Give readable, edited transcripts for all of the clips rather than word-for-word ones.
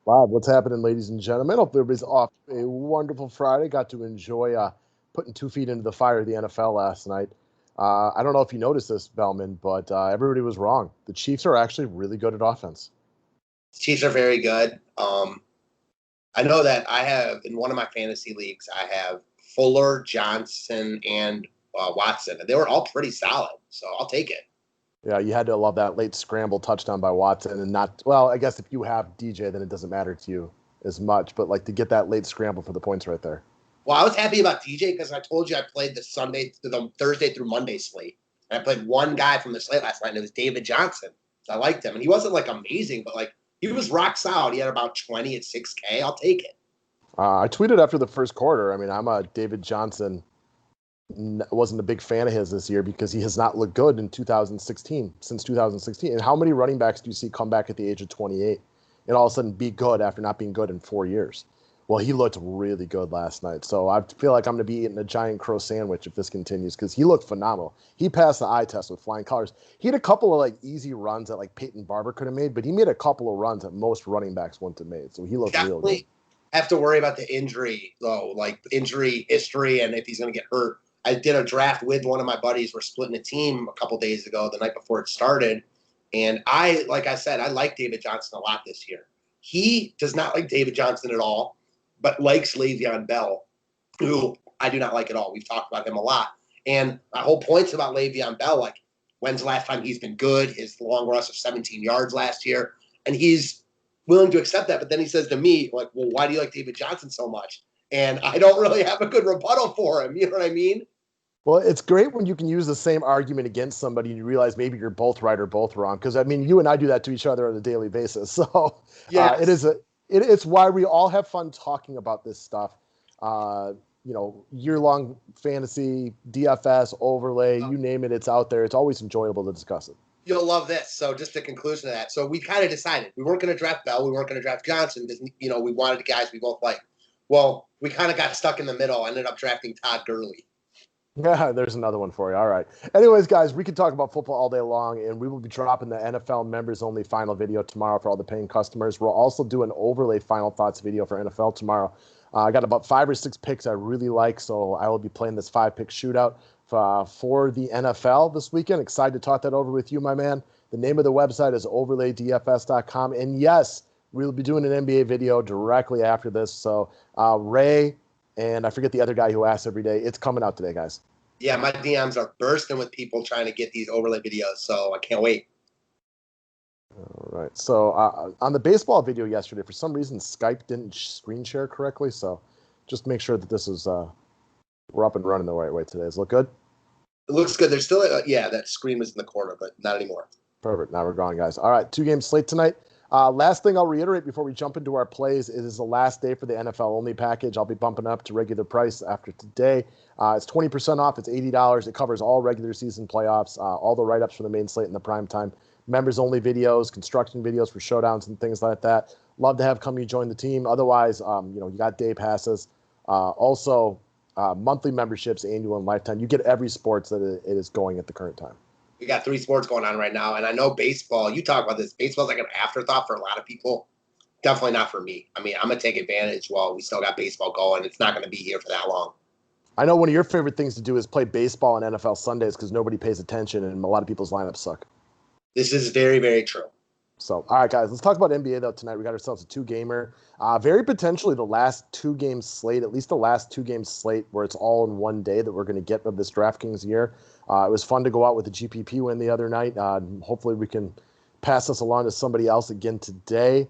Bob, what's happening, ladies and gentlemen? Hope everybody's off a wonderful Friday. Got to enjoy putting 2 feet into the fire of the NFL last night. I don't know if you noticed this, Bellman, but everybody was wrong. The Chiefs are actually really good at offense. Chiefs are very good. I know that I have in one of my fantasy leagues, I have Fuller, Johnson, and Watson, and they were all pretty solid. So I'll take it. Yeah, you had to love that late scramble touchdown by Watson, and not well. I guess if you have DJ, then it doesn't matter to you as much. But like to get that late scramble for the points right there. Well, I was happy about DJ because I told you I played the Thursday through Monday slate, and I played one guy from the slate last night, and it was David Johnson. So I liked him, and he wasn't like amazing, but like he was rock solid. He had about 20 at 6K. I'll take it. I tweeted after the first quarter. I mean, I'm a David Johnson. Wasn't a big fan of his this year because he has not looked good in 2016 since 2016. And how many running backs do you see come back at the age of 28 and all of a sudden be good after not being good in 4 years? Well, he looked really good last night. So I feel like I'm going to be eating a giant crow sandwich if this continues because he looked phenomenal. He passed the eye test with flying colors. He had a couple of like easy runs that like Peyton Barber could have made, but he made a couple of runs that most running backs wouldn't have made. So he looked real good. Have to worry about the injury though, like injury history, and if he's going to get hurt. I did a draft with one of my buddies. We're splitting a team a couple days ago, the night before it started, and like I said, I like David Johnson a lot this year. He does not like David Johnson at all, but likes Le'Veon Bell, who I do not like at all. We've talked about him a lot, and my whole point's about Le'Veon Bell. Like, when's the last time he's been good? His long rush of 17 yards last year, and he's willing to accept that. But then he says to me, like, well, why do you like David Johnson so much? And I don't really have a good rebuttal for him. You know what I mean? Well, it's great when you can use the same argument against somebody and you realize maybe you're both right or both wrong. Because I mean, you and I do that to each other on a daily basis. So Yes. it's why we all have fun talking about this stuff. Year-long fantasy, DFS, overlay, you name it, it's out there. It's always enjoyable to discuss it. You'll love this. So just the conclusion of that. So we kind of decided we weren't going to draft Bell. We weren't going to draft Johnson because, we wanted the guys we both like. Well, we kind of got stuck in the middle. I ended up drafting Todd Gurley. Yeah, there's another one for you. All right. Anyways, guys, we could talk about football all day long, and we will be dropping the NFL members-only final video tomorrow for all the paying customers. We'll also do an overlay final thoughts video for NFL tomorrow. I got about 5 or 6 picks I really like, so I will be playing this 5-pick shootout for the NFL this weekend. Excited to talk that over with you, my man. The name of the website is overlaydfs.com. And yes, we'll be doing an NBA video directly after this. So Ray, and I forget the other guy who asks every day. It's coming out today, guys. Yeah, my DMs are bursting with people trying to get these overlay videos, so I can't wait. All right. So on the baseball video yesterday, for some reason, Skype didn't screen share correctly. So just make sure that this is we're up and running the right way today. Does it look good? It looks good. There's still, that screen was in the corner, but not anymore. Perfect. Now we're gone, guys. All right. 2-game slate tonight. Last thing I'll reiterate before we jump into our plays is the last day for the NFL only package. I'll be bumping up to regular price after today. It's 20% off. It's $80. It covers all regular season playoffs, all the write-ups for the main slate and the prime time. Members only videos, construction videos for showdowns and things like that. Love to have company join the team. Otherwise, you got day passes. Also, monthly memberships, annual and lifetime. You get every sports that it is going at the current time. We got 3 sports going on right now, and I know baseball. You talk about this. Baseball's like an afterthought for a lot of people. Definitely not for me. I mean, I'm going to take advantage while we still got baseball going. It's not going to be here for that long. I know one of your favorite things to do is play baseball on NFL Sundays because nobody pays attention and a lot of people's lineups suck. This is very, very true. So, all right, guys, let's talk about NBA, though, tonight. We got ourselves a 2-gamer. Very potentially the last 2-game slate, at least the last 2-game slate where it's all in one day that we're going to get of this Draftkings year. It was fun to go out with a GPP win the other night. Hopefully we can pass this along to somebody else again today.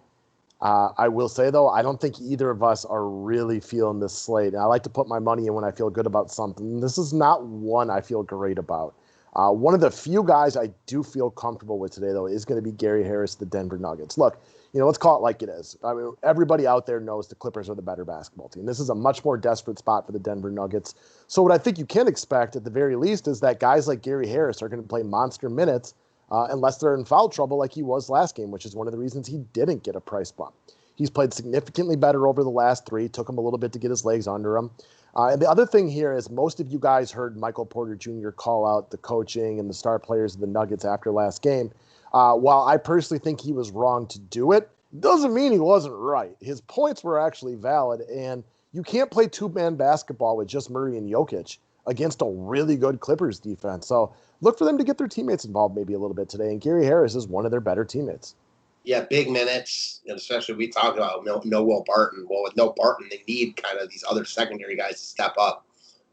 I will say, though, I don't think either of us are really feeling this slate. And I like to put my money in when I feel good about something. This is not one I feel great about. One of the few guys I do feel comfortable with today, though, is going to be Gary Harris, the Denver Nuggets. Look, let's call it like it is. I mean, everybody out there knows the Clippers are the better basketball team. This is a much more desperate spot for the Denver Nuggets. So what I think you can expect at the very least is that guys like Gary Harris are going to play monster minutes unless they're in foul trouble like he was last game, which is one of the reasons he didn't get a price bump. He's played significantly better over the last 3. Took him a little bit to get his legs under him. And the other thing here is most of you guys heard Michael Porter Jr. call out the coaching and the star players of the Nuggets after last game. While I personally think he was wrong to do it, Doesn't mean he wasn't right. His points were actually valid, and you can't play two-man basketball with just Murray and Jokic against a really good Clippers defense. So look for them to get their teammates involved maybe a little bit today, and Gary Harris is one of their better teammates. Yeah, big minutes, and especially we talked about no Will Barton. Well, with no Barton, they need kind of these other secondary guys to step up.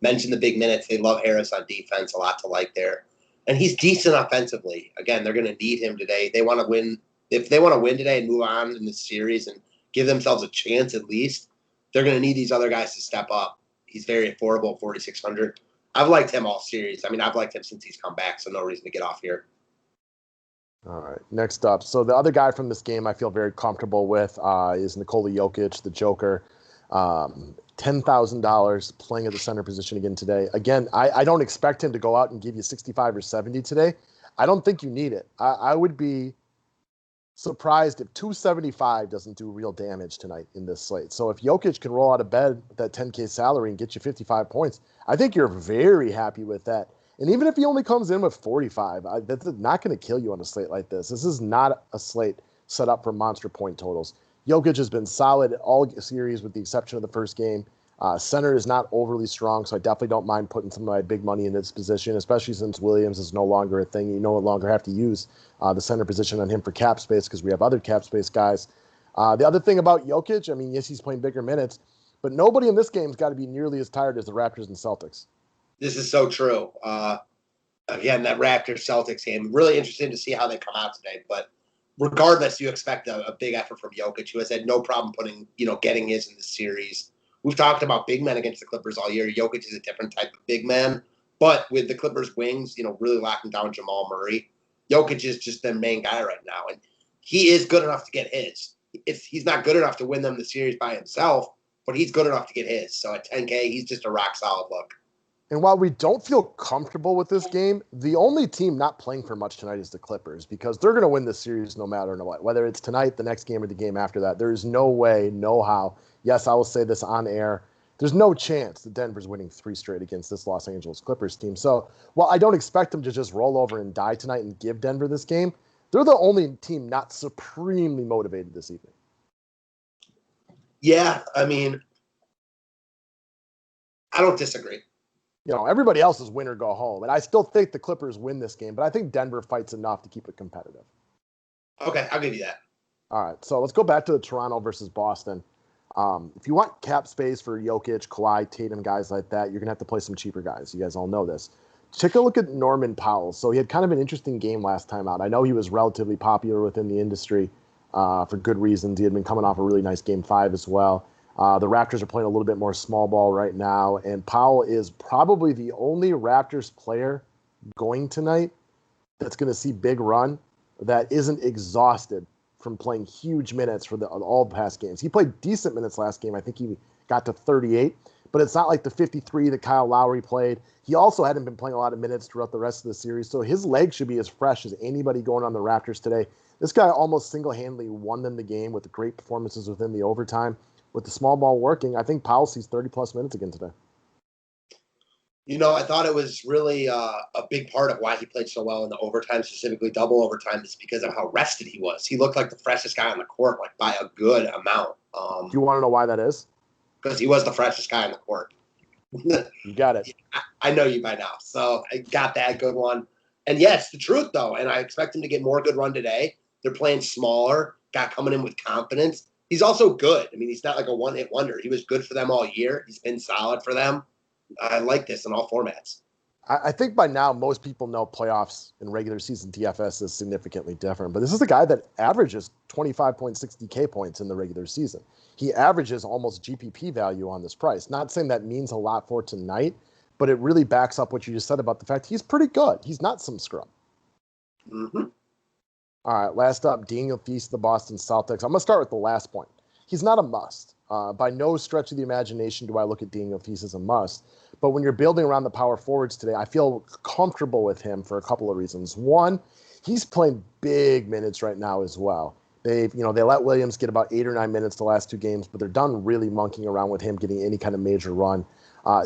Mention the big minutes. They love Harris on defense, a lot to like there. And he's decent offensively. Again, they're going to need him today. They want to win. If they want to win today and move on in this series and give themselves a chance at least, they're going to need these other guys to step up. He's very affordable, 4,600. I've liked him all series. I mean, I've liked him since he's come back, so no reason to get off here. All right, next up. So the other guy from this game I feel very comfortable with is Nikola Jokic, the Joker. $10,000 playing at the center position again today. Again, I don't expect him to go out and give you 65 or 70 today. I don't think you need it. I would be surprised if 275 doesn't do real damage tonight in this slate. So if Jokic can roll out of bed with that 10K salary and get you 55 points, I think you're very happy with that. And even if he only comes in with 45, that's not going to kill you on a slate like this. This is not a slate set up for monster point totals. Jokic has been solid all series with the exception of the first game. Center is not overly strong, so I definitely don't mind putting some of my big money in this position, especially since Williams is no longer a thing. You no longer have to use the center position on him for cap space because we have other cap space guys. The other thing about Jokic, I mean, yes, he's playing bigger minutes, but nobody in this game's got to be nearly as tired as the Raptors and Celtics. This is so true. Again, that Raptors-Celtics game, really interesting to see how they come out today, but regardless, you expect a big effort from Jokic, who has had no problem getting his in the series. We've talked about big men against the Clippers all year. Jokic is a different type of big man, but with the Clippers' wings, really locking down Jamal Murray, Jokic is just their main guy right now, and he is good enough to get his. He's not good enough to win them the series by himself, but he's good enough to get his. So at 10K, he's just a rock-solid look. And while we don't feel comfortable with this game, the only team not playing for much tonight is the Clippers because they're going to win this series no matter what. Whether it's tonight, the next game, or the game after that, there is no way, no how. Yes, I will say this on air. There's no chance that Denver's winning 3 straight against this Los Angeles Clippers team. So while I don't expect them to just roll over and die tonight and give Denver this game, they're the only team not supremely motivated this evening. Yeah, I mean, I don't disagree. Everybody else is win or go home. And I still think the Clippers win this game, but I think Denver fights enough to keep it competitive. Okay, I'll give you that. All right, so let's go back to the Toronto versus Boston. If you want cap space for Jokic, Kawhi, Tatum, guys like that, you're going to have to play some cheaper guys. You guys all know this. Take a look at Norman Powell. So he had kind of an interesting game last time out. I know he was relatively popular within the industry for good reasons. He had been coming off a really nice Game 5 as well. The Raptors are playing a little bit more small ball right now, and Powell is probably the only Raptors player going tonight that's going to see big run that isn't exhausted from playing huge minutes for all the past games. He played decent minutes last game. I think he got to 38, but it's not like the 53 that Kyle Lowry played. He also hadn't been playing a lot of minutes throughout the rest of the series, so his legs should be as fresh as anybody going on the Raptors today. This guy almost single-handedly won them the game with great performances within the overtime. With the small ball working, I think Powell sees 30-plus minutes again today. I thought it was really a big part of why he played so well in the overtime, specifically double overtime, is because of how rested he was. He looked like the freshest guy on the court, by a good amount. Do you want to know why that is? Because he was the freshest guy on the court. You got it. I know you by now, so I got that good one. And yeah, it's the truth, though, and I expect him to get more good run today. They're playing smaller, guy coming in with confidence. He's also good. I mean, he's not like a one-hit wonder. He was good for them all year. He's been solid for them. I like this in all formats. I think by now most people know playoffs and regular season DFS is significantly different. But this is a guy that averages 25.60K points in the regular season. He averages almost GPP value on this price. Not saying that means a lot for tonight, but it really backs up what you just said about the fact he's pretty good. He's not some scrub. Mm-hmm. All right, last up, Daniel Theis, the Boston Celtics. I'm going to start with the last point. He's not a must. By no stretch of the imagination do I look at Daniel Theis as a must. But when you're building around the power forwards today, I feel comfortable with him for a couple of reasons. One, he's playing big minutes right now as well. They let Williams get about 8 or 9 minutes the last 2 games, but they're done really monkeying around with him getting any kind of major run.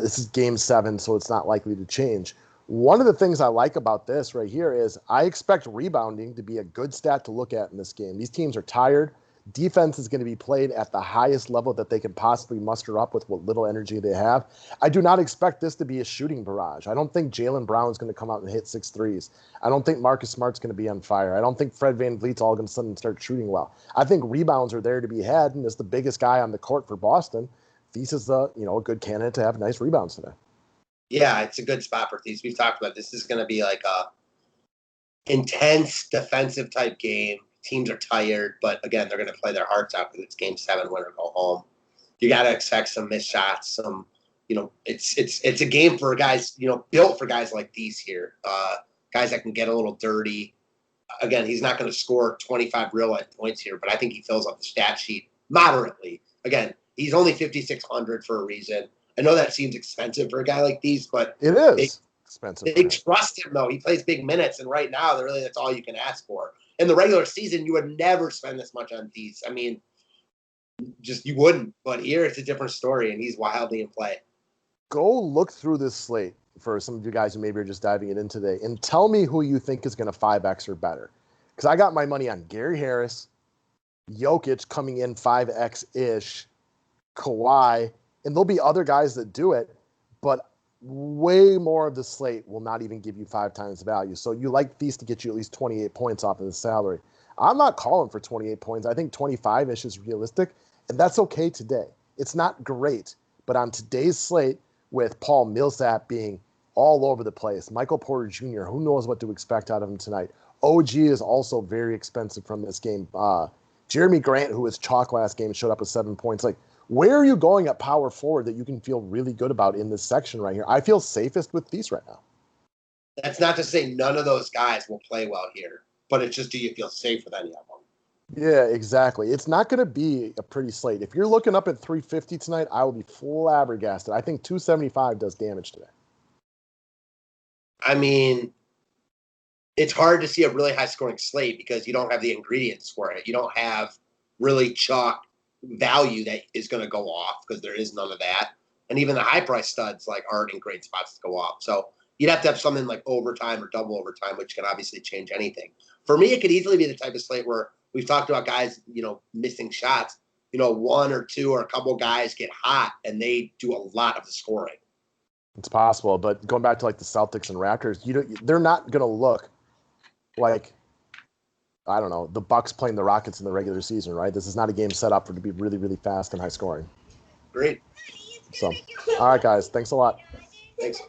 This is Game 7, so it's not likely to change. One of the things I like about this right here is I expect rebounding to be a good stat to look at in this game. These teams are tired. Defense is going to be played at the highest level that they can possibly muster up with what little energy they have. I do not expect this to be a shooting barrage. I don't think Jaylen Brown's going to come out and hit 6 threes. I don't think Marcus Smart's going to be on fire. I don't think Fred VanVleet's all going to suddenly start shooting well. I think rebounds are there to be had, and as the biggest guy on the court for Boston, Theis is a good candidate to have nice rebounds today. Yeah, it's a good spot for Theis. We've talked about this. This is going to be like a intense defensive type game. Teams are tired, but again, they're going to play their hearts out because it's game 7, win or go home. You got to expect some missed shots. Some, it's a game for guys, built for guys like these here. Guys that can get a little dirty. Again, he's not going to score 25 real life points here, but I think he fills up the stat sheet moderately. Again, he's only 5,600 for a reason. I know that seems expensive for a guy like these, but it is expensive. They trust him though. He plays big minutes, and right now, that's all you can ask for. In the regular season, you would never spend this much on Theis. I mean, just you wouldn't. But here, it's a different story, and he's wildly in play. Go look through this slate for some of you guys who maybe are just diving it in today, and tell me who you think is going to 5x or better. Because I got my money on Gary Harris, Jokic coming in 5x-ish, Kawhi, and there'll be other guys that do it, but way more of the slate will not even give you 5 times the value. So you like Theis to get you at least 28 points off of the salary. I'm not calling for 28 points. I think 25-ish is realistic, and that's okay today. It's not great, but on today's slate with Paul Millsap being all over the place, Michael Porter Jr., who knows what to expect out of him tonight. OG is also very expensive from this game. Jeremy Grant, who was chalk last game, showed up with 7 points. Like, where are you going at power forward that you can feel really good about in this section right here? I feel safest with Theis right now. That's not to say none of those guys will play well here, but it's just, do you feel safe with any of them? Yeah, exactly. It's not going to be a pretty slate. If you're looking up at 350 tonight, I will be flabbergasted. I think 275 does damage today. I mean, it's hard to see a really high-scoring slate because you don't have the ingredients for it. You don't have really chalk value that is going to go off because there is none of that. And even the high-price studs aren't in great spots to go off. So you'd have to have something like overtime or double overtime, which can obviously change anything. For me, it could easily be the type of slate where we've talked about guys, missing shots. 1 or 2 or a couple guys get hot and they do a lot of the scoring. It's possible, but going back to the Celtics and Raptors, they're not going to look like, I don't know, the Bucks playing the Rockets in the regular season, right? This is not a game set up for it to be really, really fast and high scoring. Great. So, all right, guys, thanks a lot. Thanks.